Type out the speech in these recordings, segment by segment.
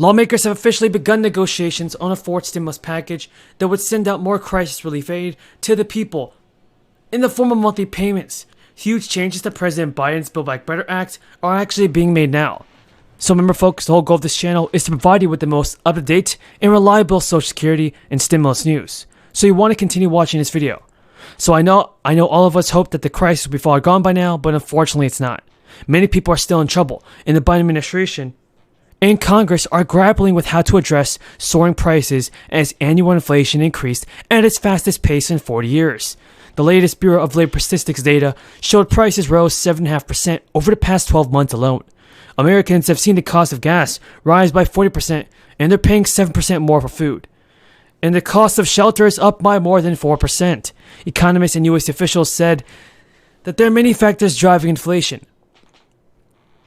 Lawmakers have officially begun negotiations on a fourth stimulus package that would send out more crisis relief aid to the people in the form of monthly payments. Huge changes to President Biden's Build Back Better Act are actually being made now. So remember folks, the whole goal of this channel is to provide you with the most up-to-date and reliable Social Security and stimulus news. So you want to continue watching this video. So I know all of us hope that the crisis will be far gone by now, but unfortunately it's not. Many people are still in trouble, and the Biden administration and Congress are grappling with how to address soaring prices as annual inflation increased at its fastest pace in 40 years. The latest Bureau of Labor Statistics data showed prices rose 7.5% over the past 12 months alone. Americans have seen the cost of gas rise by 40%, and they're paying 7% more for food. And the cost of shelter is up by more than 4%. Economists and U.S. officials said that there are many factors driving inflation.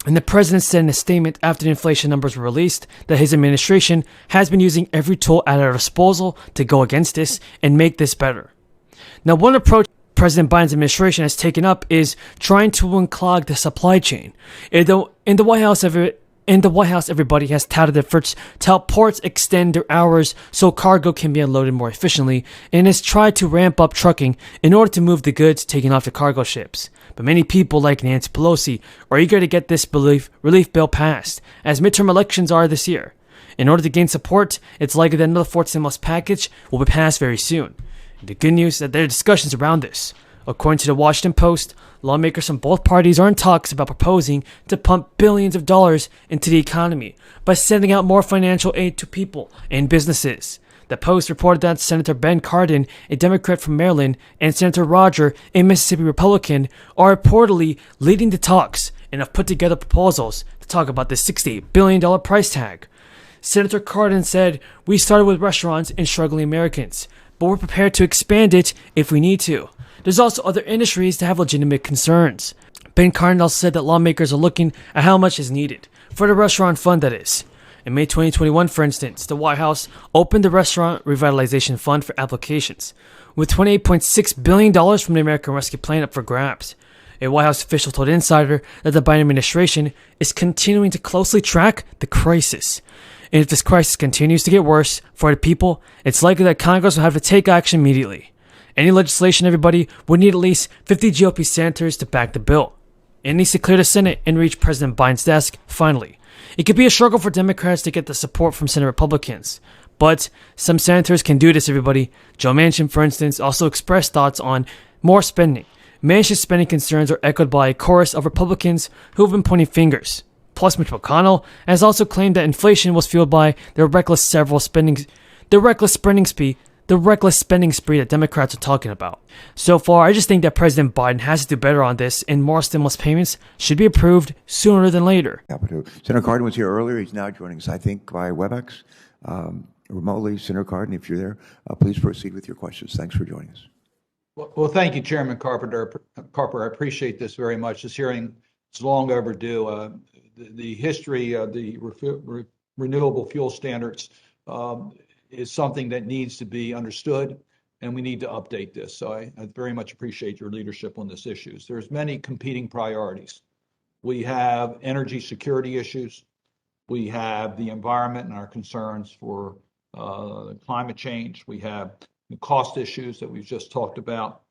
And the president said in a statement after the inflation numbers were released that his administration has been using every tool at our disposal to go against this and make this better. Now, one approach President Biden's administration has taken up is trying to unclog the supply chain. In the White House, everybody has touted efforts to help ports extend their hours so cargo can be unloaded more efficiently, and has tried to ramp up trucking in order to move the goods taken off the cargo ships. But many people like Nancy Pelosi are eager to get this relief bill passed, as midterm elections are this year. In order to gain support, it's likely that another fourth stimulus package will be passed very soon. The good news is that there are discussions around this. According to the Washington Post, lawmakers from both parties are in talks about proposing to pump billions of dollars into the economy by sending out more financial aid to people and businesses. The Post reported that Senator Ben Cardin, a Democrat from Maryland, and Senator Roger, a Mississippi Republican, are reportedly leading the talks and have put together proposals to talk about the $68 billion price tag. Senator Cardin said, "We started with restaurants and struggling Americans, but we're prepared to expand it if we need to. There's also other industries that have legitimate concerns." Ben Cardin said that lawmakers are looking at how much is needed for the restaurant fund, that is. In May 2021, for instance, the White House opened the Restaurant Revitalization Fund for applications, with $28.6 billion from the American Rescue Plan up for grabs. A White House official told Insider that the Biden administration is continuing to closely track the crisis. And if this crisis continues to get worse for the people, it's likely that Congress will have to take action immediately. Any legislation, everybody, would need at least 50 GOP senators to back the bill. It needs to clear the Senate and reach President Biden's desk, finally. It could be a struggle for Democrats to get the support from Senate Republicans. But some senators can do this, everybody. Joe Manchin, for instance, also expressed thoughts on more spending. Manchin's spending concerns are echoed by a chorus of Republicans who have been pointing fingers. Plus, Mitch McConnell has also claimed that inflation was fueled by the reckless spending spree that Democrats are talking about. So far, I just think that President Biden has to do better on this, and more stimulus payments should be approved sooner than later. Senator Cardin was here earlier. He's now joining us, I think, by WebEx. Remotely, Senator Cardin, if you're there, please proceed with your questions. Thanks for joining us. Well, thank you, Chairman Carper. I appreciate this very much. This hearing is long overdue. The history of the renewable fuel standards is something that needs to be understood, and we need to update this. So I very much appreciate your leadership on this issue. There's many competing priorities. We have energy security issues. We have the environment and our concerns for climate change. We have the cost issues that we've just talked about.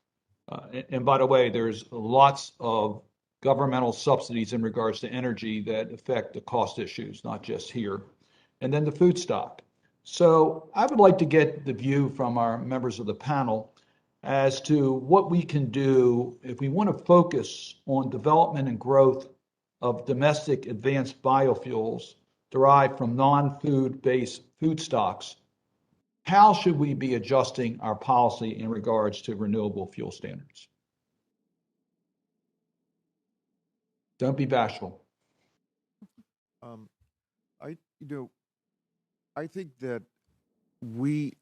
And by the way, there's lots of governmental subsidies in regards to energy that affect the cost issues, not just here. And then the food stock. So I would like to get the view from our members of the panel as to what we can do if we want to focus on development and growth of domestic advanced biofuels derived from non-food-based food stocks. How should we be adjusting our policy in regards to renewable fuel standards? Don't be bashful. I think that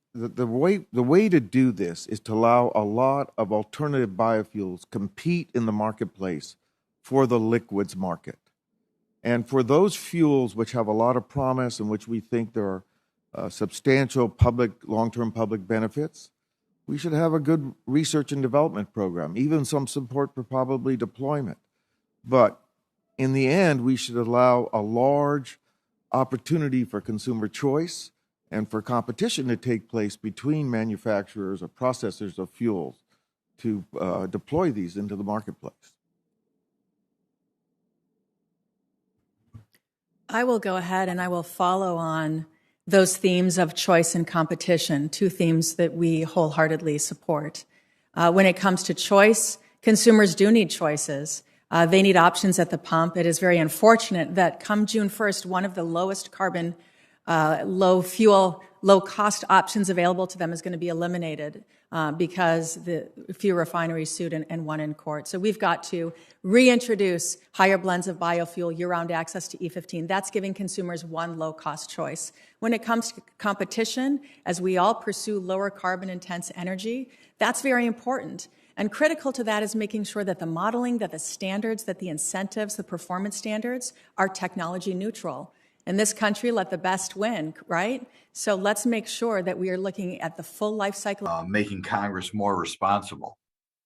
the way to do this is to allow a lot of alternative biofuels compete in the marketplace for the liquids market. And for those fuels which have a lot of promise and which we think there are substantial long-term public benefits, we should have a good research and development program, even some support for probably deployment. But in the end, we should allow a large opportunity for consumer choice and for competition to take place between manufacturers or processors of fuels to deploy these into the marketplace. I will go ahead and I will follow on those themes of choice and competition, two themes that we wholeheartedly support. When it comes to choice, consumers do need choices. They need options at the pump. It is very unfortunate that come June 1st, one of the lowest carbon, low fuel, low cost options available to them is going to be eliminated because the few refineries sued and won in court. So we've got to reintroduce higher blends of biofuel, year-round access to E15. That's giving consumers one low-cost choice. When it comes to competition, as we all pursue lower carbon-intense energy, that's very important. And critical to that is making sure that the modeling, that the standards, that the incentives, the performance standards are technology neutral. In this country, let the best win, right? So let's make sure that we are looking at the full life cycle. Making Congress more responsible.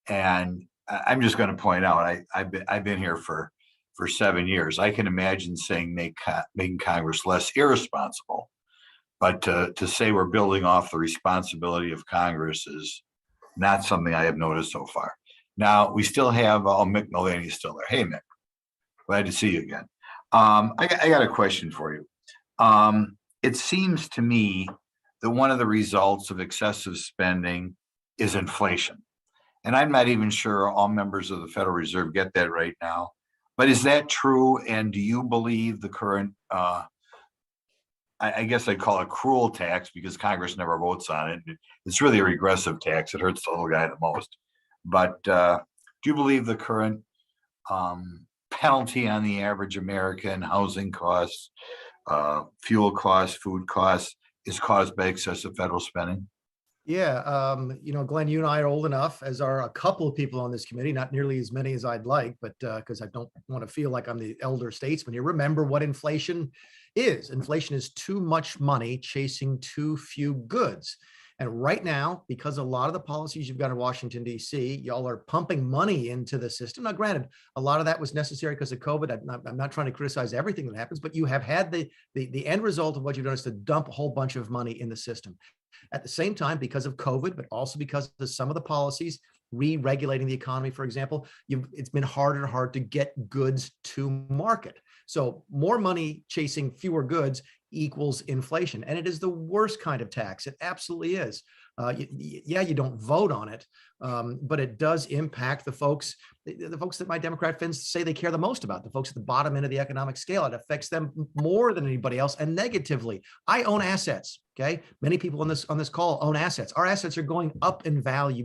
And I'm just going to point out, I've been here for 7 years. I can imagine saying making Congress less irresponsible. But to say we're building off the responsibility of Congress is not something I have noticed so far. Now, we still have, Mick Mulvaney's still there. Hey, Mick, glad to see you again. I got a question for you. It seems to me that one of the results of excessive spending is inflation. And I'm not even sure all members of the Federal Reserve get that right now. But is that true? And do you believe the current, I guess I'd call it cruel tax because Congress never votes on it. It's really a regressive tax. It hurts the little guy the most. But do you believe the current penalty on the average American, housing costs, fuel costs, food costs, is caused by excessive federal spending? Yeah, Glenn, you and I are old enough, as are a couple of people on this committee, not nearly as many as I'd like, but because I don't want to feel like I'm the elder statesman here. Remember what inflation is. Inflation is too much money chasing too few goods. And right now, because a lot of the policies you've got in Washington, D.C., y'all are pumping money into the system. Now, granted, a lot of that was necessary because of COVID. I'm not trying to criticize everything that happens, but you have had the end result of what you've done is to dump a whole bunch of money in the system. At the same time, because of COVID, but also because of some of the policies, re-regulating the economy, for example, it's been harder and harder to get goods to market. So more money chasing fewer goods equals inflation. And it is the worst kind of tax. It absolutely is. You don't vote on it, but it does impact the folks that my Democrat friends say they care the most about, the folks at the bottom end of the economic scale. It affects them more than anybody else and negatively. I own assets. Okay. Many people on this call own assets. Our assets are going up in value